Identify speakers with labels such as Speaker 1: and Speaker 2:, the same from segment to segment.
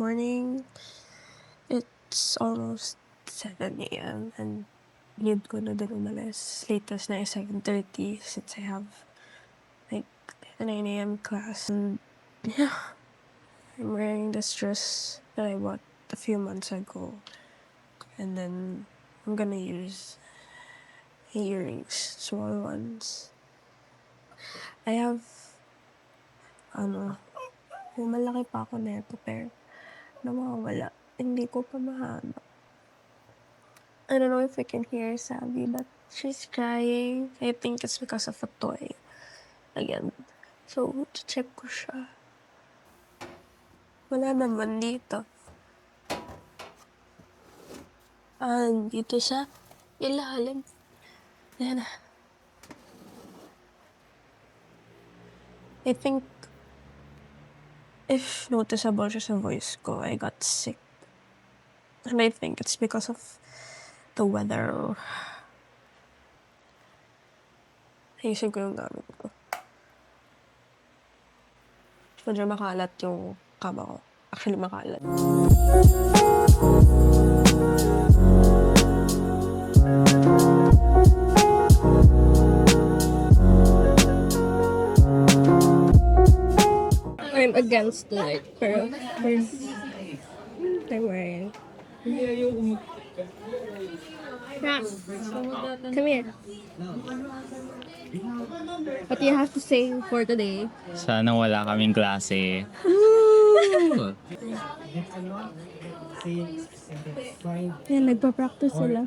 Speaker 1: morning. It's almost 7 a.m. and need ko na din umalis. Latest na 7:30 since I have like a 9 a.m. class. And yeah, I'm wearing this dress that I bought a few months ago. And then I'm gonna use earrings, small ones. I have, yung malaki pa ako neto pero nawawala. Hindi ko pa mahanap. I don't know if I can hear Sabi, but she's crying. I think it's because of a toy. Again. So, check ko siya. Wala naman dito. Dito sa ilalim. Ayan na. I think if noticeable siya sa voice ko, I got sick. And I think it's because of the weather. Ayusin ko yung gamit ko. Medyo makalat yung kama ko. Actually, makalat. I'm against the light, pero I'm wearing. Come here. What do you have to say for today?
Speaker 2: Sana wala kaming klase.
Speaker 1: Yan, nagpa-practice sila.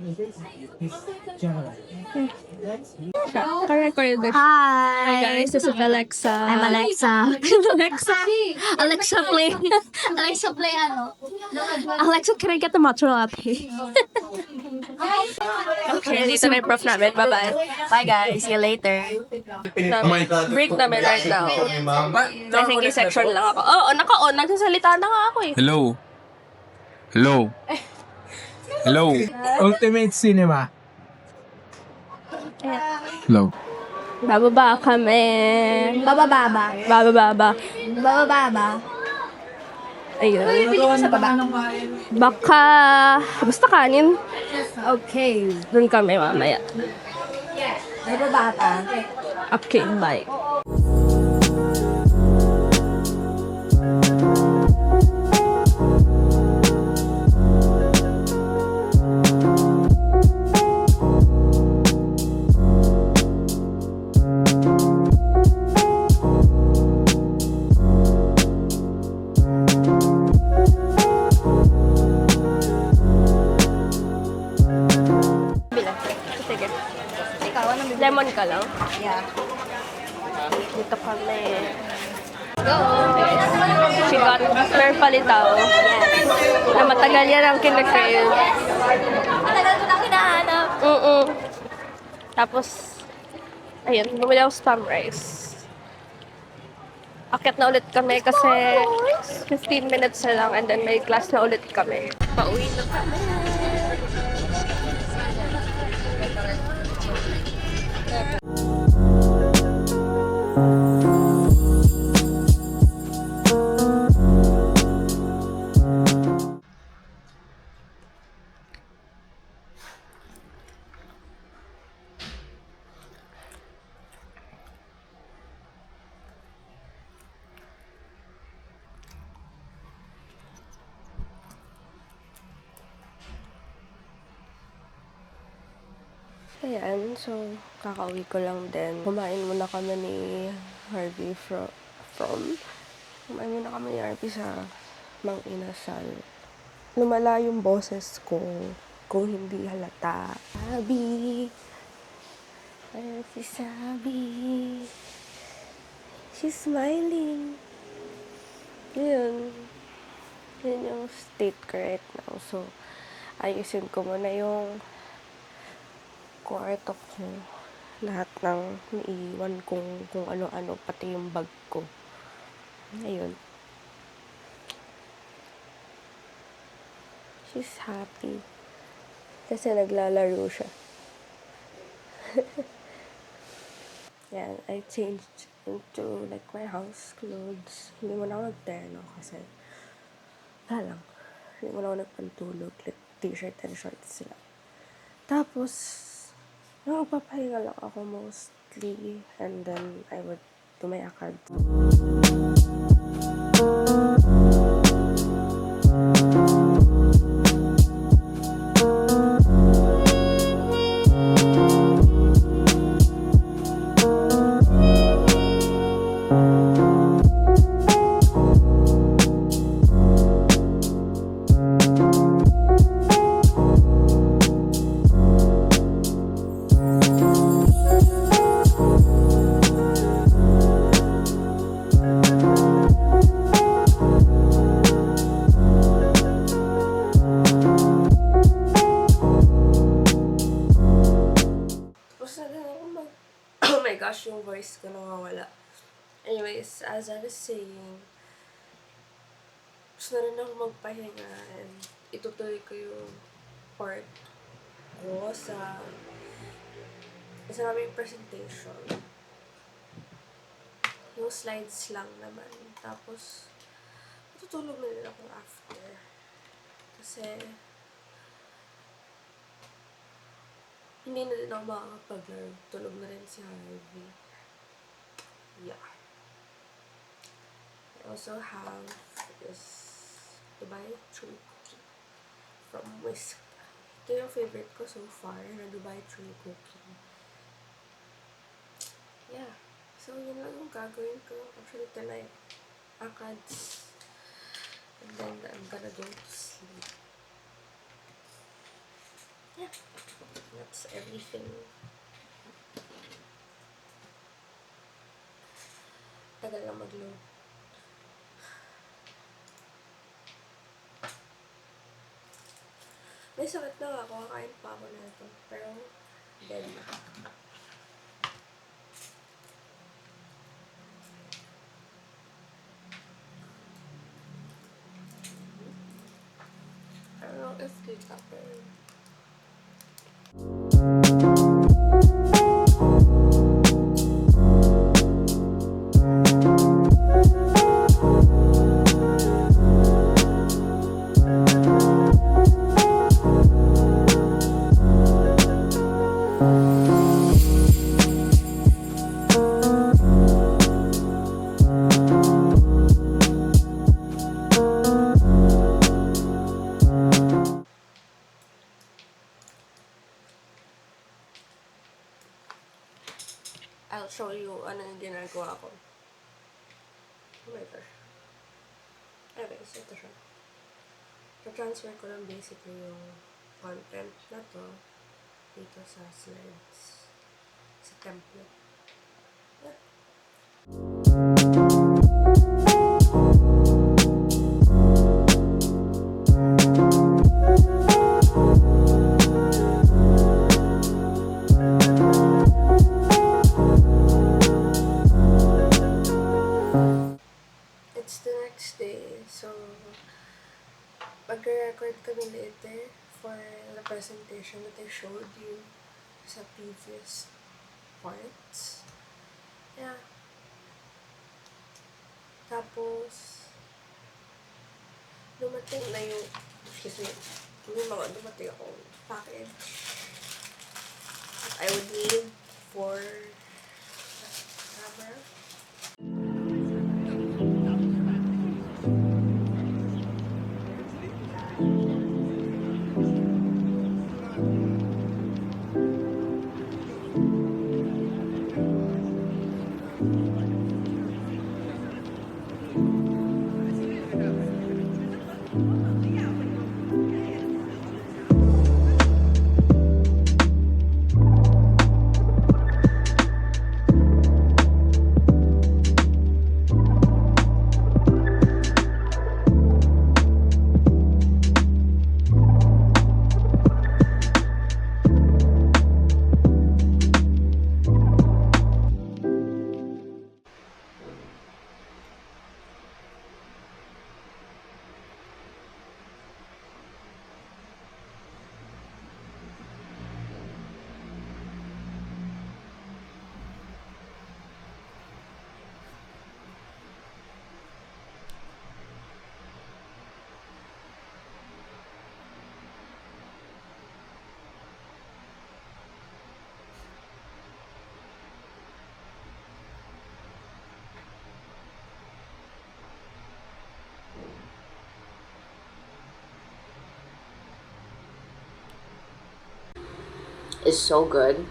Speaker 1: Ka-record ba? Hi guys, this is Alexa.
Speaker 3: I'm Alexa.
Speaker 1: Alexa, play.
Speaker 3: Alexa, play ano?
Speaker 1: Alexa, can I get the matcha latte? Okay, dito na yung prof namin. Bye-bye.
Speaker 3: Bye guys, see you later.
Speaker 1: Break namin right now. I think yung section lang ako. Oo, naka-on. Nagsasalita na nga ako eh.
Speaker 2: Hello? Hello? Hello?
Speaker 4: Ultimate Cinema.
Speaker 2: Hello?
Speaker 1: Bababa kami.
Speaker 3: Bababa.
Speaker 1: Bababa.
Speaker 3: Bababa.
Speaker 1: Ayun.
Speaker 3: Pili ko sa baba.
Speaker 1: Baka, basta kanin.
Speaker 3: Okay.
Speaker 1: Doon kami mamaya.
Speaker 3: Bababa ka.
Speaker 1: Okay, bye. Sige.
Speaker 3: Ikaw, anong bibili?
Speaker 1: Lemon ka lang.
Speaker 3: Yeah.
Speaker 1: Dito kami.
Speaker 3: Go!
Speaker 1: She got Mer Palitaw. Na matagal yan ang kinakrave.
Speaker 3: Matagal ko na hinahanap.
Speaker 1: Tapos, ayun, bumili ako spam rice. Akyat na ulit kami kasi 15 minutes na lang and then may class na ulit kami. Pauwi na kami. Ayan, so kakauwi ko lang din. Kumain muna kami ni Harvey Kumain muna kami ni Harvey sa Mang Inasal. Lumala yung boses ko kung hindi halata. Sabi, ayan si Sabi. She's smiling. Yun. Yun yung state ko right now. So, ayusin ko muna yung kwarto ko. Lahat ng naiiwan kong kung ano-ano, pati yung bag ko. Ayun. She's happy. Kasi naglalaro siya. Yan, I changed into like my house clothes. Hindi mo na ako nagterno kasi wala lang. Hindi mo lang ako nagpantulog. Like, t-shirt and shorts sila. Tapos, nagpapahinga lang ako mostly. And then, I would do my akad. Tapos na din ako oh my gosh, yung voice ko nawawala. Anyways, as I was saying, gusto na rin ako magpahinga and itutuloy ko yung part ko sa naming presentation. Yung slides lang naman. Tapos, matutulog na rin ako after. Kasi, hindi na din ako makakapaglaro. Tulog na rin si Harvey. Yeah. I also have this Dubai Chewy Cookie from Whisk. Ito yung favorite ko so far na Dubai Chewy Cookie. Yeah. So, yun lang yung gagawin ko. Actually, tonight, akads. And then, I'm gonna go to sleep. Yeah. That's everything. Tagal lang mag-load. May sakit na ako. Kakain pa ako na ito. Pero, dead na. I don't know if it's happened. I'll show you ano yung ginagawa ko. Oh my gosh. Anyways, ito siya. So-transfer ko lang basically yung content na to dito sa slides. Sa template. Yeah. It's the next day, so mag-record kami later for the presentation that I showed you sa previous parts. Yeah. Tapos, dumating na yung, excuse me, may mga dumating akong package. I would need for camera.
Speaker 5: is so good.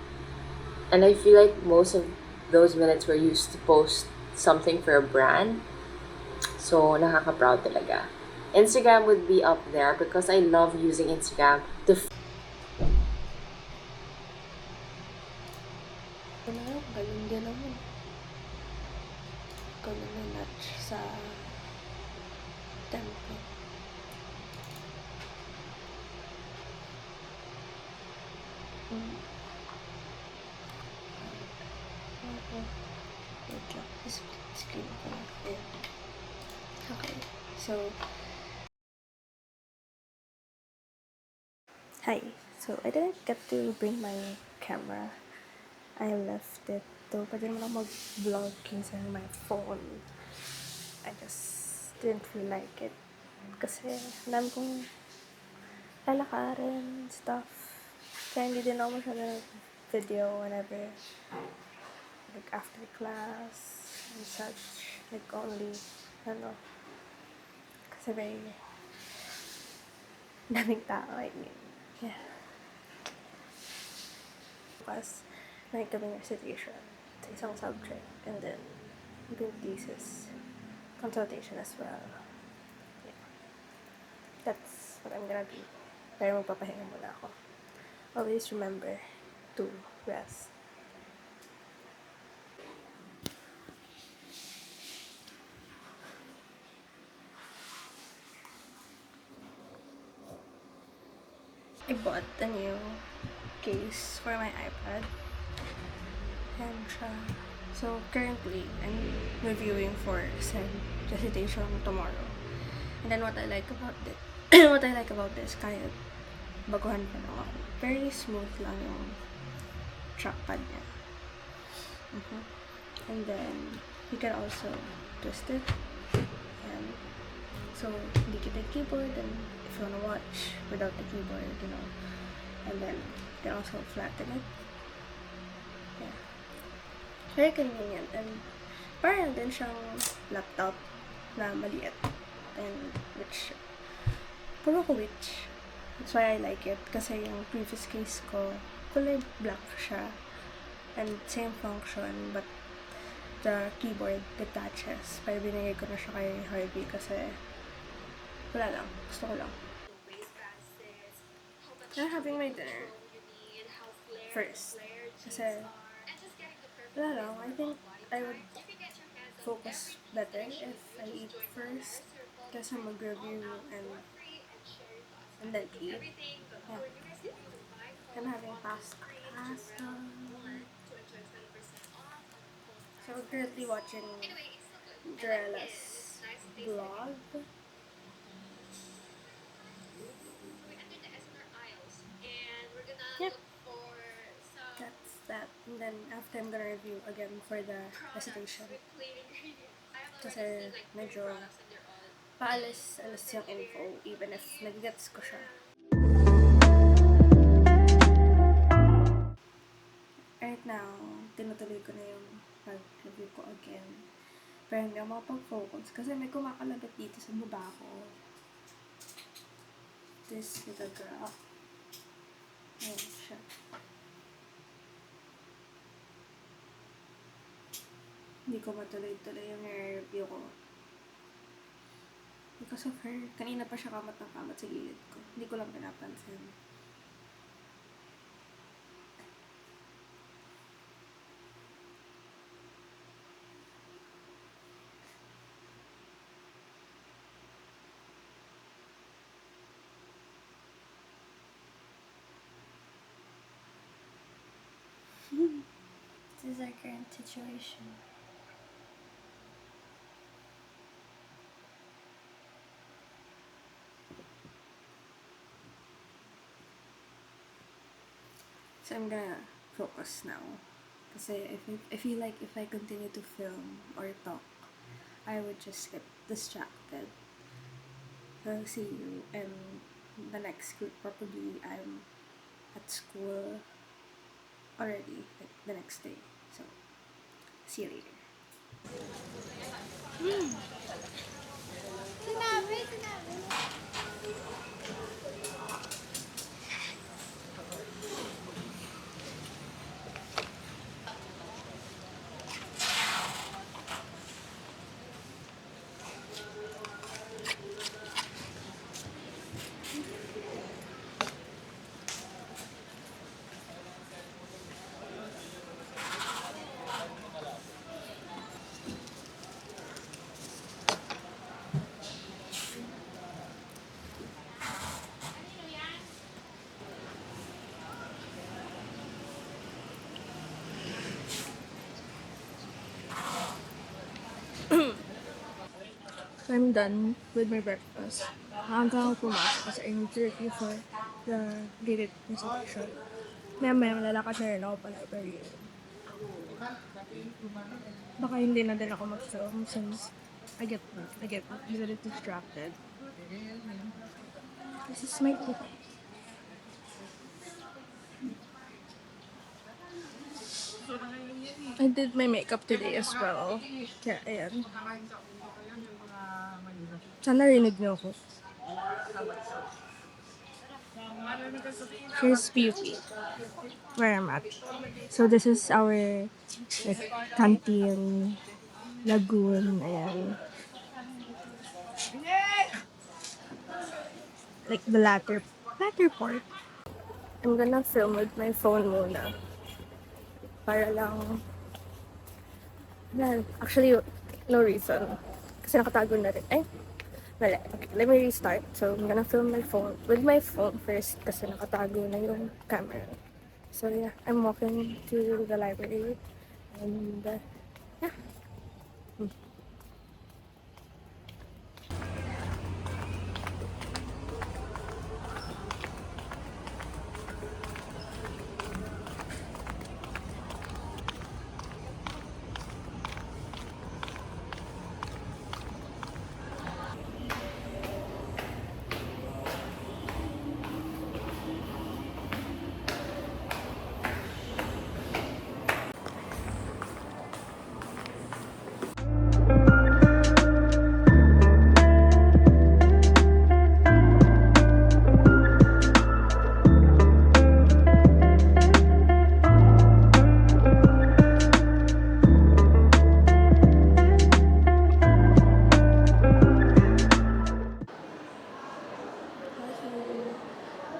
Speaker 5: And I feel like most of those minutes were used to post something for a brand. So, nakaka-proud talaga. Instagram would be up there because I love using Instagram to
Speaker 1: Ano nga, galing din naman. Ikaw na may match sa tempo. Wait lang, split screen ko lang. Ayan. Okay, so hi. So I didn't get to bring my camera. I left it though. Pwede naman ako mag-vlog using my phone. I just didn't feel like it. Kasi alam kong lalakarin, stuff. Kaya hindi din ako masyado video whenever like after class and such. Like only, ano, kasi may daming tao, I mean. Yeah. Plus, may kaming recitation sa isang subject and then yung thesis consultation as well. Yeah. That's what I'm gonna do. Pero magpapahinga muna ako. Always remember to rest. I bought a new case for my iPad. And so currently, I'm reviewing for said recitation tomorrow. And then what I like about this, kahit baguhan pa lang ako, very smooth lang yung trackpad niya. And then, you can also twist it. And so, hindi kita yung keyboard, and if you wanna watch without the keyboard, you know. And then, you can also flatten it. Yeah. Very convenient. And parang din siyang laptop na maliit. And which, that's why I like it. Kasi yung previous case ko, kulay black siya. And same function, but the keyboard detaches. Pero binigay ko na siya kay Harvey kasi wala lang. Gusto ko lang. I'm having my dinner first. Kasi wala lang. I think I would focus better if I eat first. Kasi mag-review and then eat. Yeah. I'm having pasta. So we're currently watching Jorella's vlog. Yep. That's that. And then after I'm gonna review again for the recitation. Kasi medyo paalis yung info even if nag-gets ko siya. Right now, tinutuloy ko na yung pag-review ko again. Pero hindi ako makapag-focus kasi may kumakalagat dito sa baba ko. This little girl. Ayan siya. Hindi ko matuloy-tuloy yung review ko. Because of her. Kanina pa siya kamat ng kamat sa gilid ko. Hindi ko lang pinapansin. This is our current situation. So I'm gonna focus now. Kasi I feel like if I continue to film or talk, I would just get distracted. So I'll see you in the next group. Probably I'm at school already, like the next day. So, see you later. I'm done with my breakfast. Maaga ako pumasok kasi I need to review for the graded presentation. Maya-maya malalakad na rin ako pa library. Baka hindi na din ako mag-film since I get easily distracted. This is my book. I did my makeup today as well. Kaya, ayan. Sana rinig niyo ako. Here's beauty. Where I'm at. So this is our like canteen lagoon. Ayan. Like the latter part. I'm gonna film with my phone muna. Para lang. Well, actually, no reason. Kasi nakatago na rin. Ay, wala. Okay, let me restart. So, I'm gonna film with my phone first kasi nakatago na yung camera. So, yeah, I'm walking to the library. And, yeah.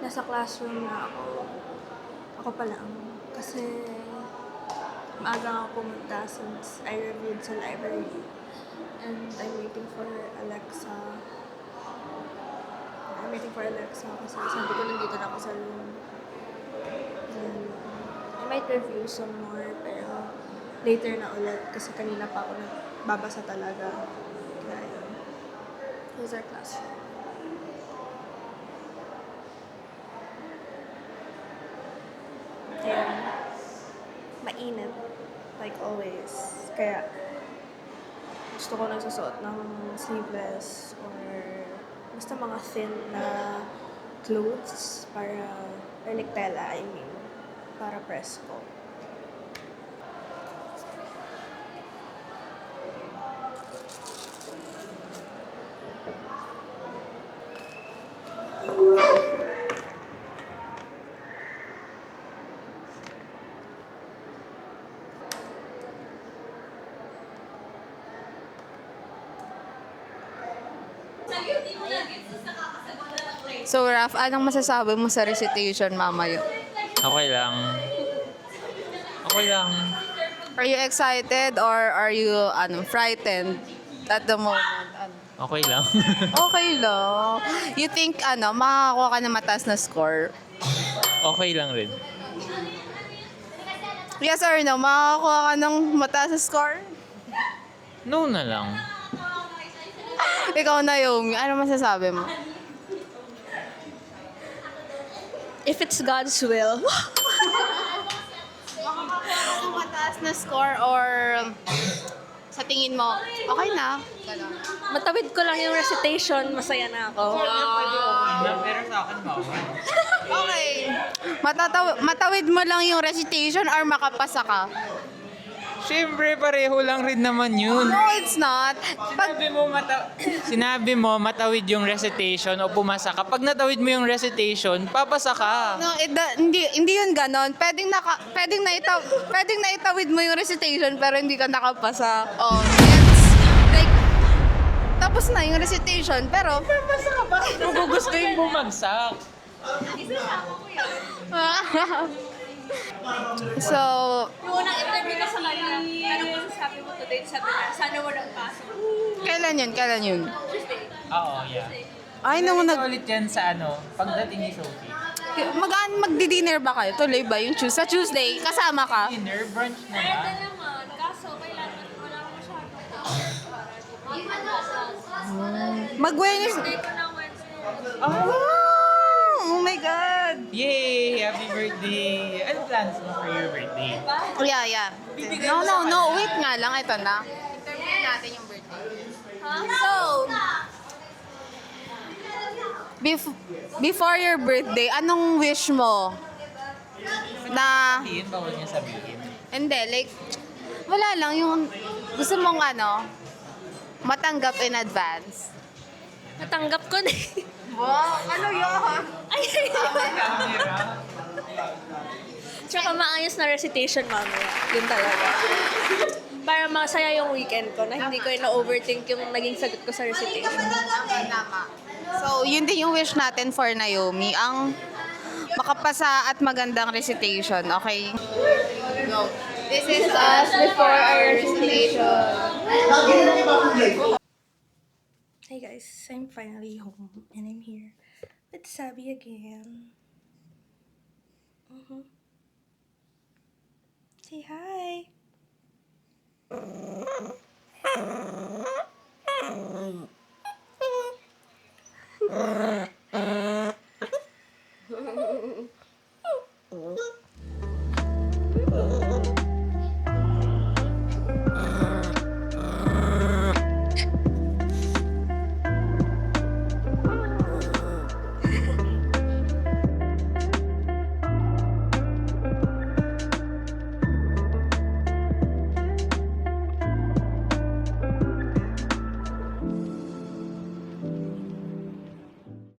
Speaker 1: Nasa classroom na ako. Ako pa lang. Kasi maaga ako pumunta since I reviewed sa library. And I'm waiting for Alexa. Kasi sabi ko nandito na ako sa room. And I might review some more pero later na ulit kasi kanina pa ako nagbabasa talaga. Kaya yun. Here's our classroom. And mainit, like always. Kaya gusto ko nagsusuot ng sleeveless or basta mga thin na clothes para, or like tela, I mean, para presko.
Speaker 6: So, Raf, anong masasabi mo sa recitation mamaya?
Speaker 2: Okay lang. Okay lang.
Speaker 6: Are you excited or are you frightened at the moment?
Speaker 2: Okay lang.
Speaker 6: Okay lang. You think makakakuha ka ng mataas na score?
Speaker 2: Okay lang rin.
Speaker 6: Yes or no? Makakakuha ka ng mataas na score?
Speaker 2: No na lang.
Speaker 6: Ikaw na yung, ano masasabi mo?
Speaker 1: If it's God's will.
Speaker 6: Makakakuha ng mataas na score or sa tingin mo, okay na? Ganun.
Speaker 1: Matawid ko lang yung recitation, masaya na ako.
Speaker 2: Pero sa akin bawal.
Speaker 6: Okay. Matawid mo lang yung recitation or makapasa ka?
Speaker 2: Siyempre, pareho lang rin naman yun.
Speaker 6: No, it's not.
Speaker 2: Sinabi mo matawid yung recitation o pumasa ka. Pag natawid mo yung recitation, papasa ka.
Speaker 6: No, hindi yun ganon. Pwedeng naitawid mo yung recitation pero hindi ka nakapasa. Oh, it's like, tapos na yung recitation pero
Speaker 2: Papasa ka ba? Kung gusto yung bumagsak.
Speaker 6: So,
Speaker 3: Yung unang interview ka sa kanya, anong masasabi mo today? Sabi na, sana walang pasok.
Speaker 6: kailan yun?
Speaker 2: Oo, yeah.
Speaker 6: Ay, nung
Speaker 2: Ulit yan sa pagdating ni Sophie.
Speaker 6: magdi-dinner ba kayo? Tuloy ba yung sa Tuesday? Kasama ka?
Speaker 2: Dinner, brunch na ba?
Speaker 3: Pwede naman, kaso kailangan wala ko masyadong tao.
Speaker 6: Mag-Wednesday.
Speaker 3: Birthday ko ng Wednesday.
Speaker 6: Oh my God!
Speaker 2: Yay! Happy birthday! Ano plans mo for your birthday?
Speaker 6: Yeah. No, wait nga lang. Ito na. Interview natin yung birthday. So, before your birthday, anong wish mo? Na,
Speaker 2: Sabihin, bawal niya sabihin.
Speaker 6: hindi, like, wala lang yung gusto mong matanggap in advance.
Speaker 3: Natanggap ko na.
Speaker 6: Wow, ano yun?
Speaker 3: Ay, Tsaka maayos na recitation mamaya. Yun talaga. Para masaya yung weekend ko na hindi ko na-overthink yung naging sagot ko sa recitation.
Speaker 6: Tama. So, yun din yung wish natin for Naomi. Ang makapasa at magandang recitation. Okay? Go. This is us before our recitation.
Speaker 1: Hey guys, I'm finally home and I'm here with Sabi again. Say hi.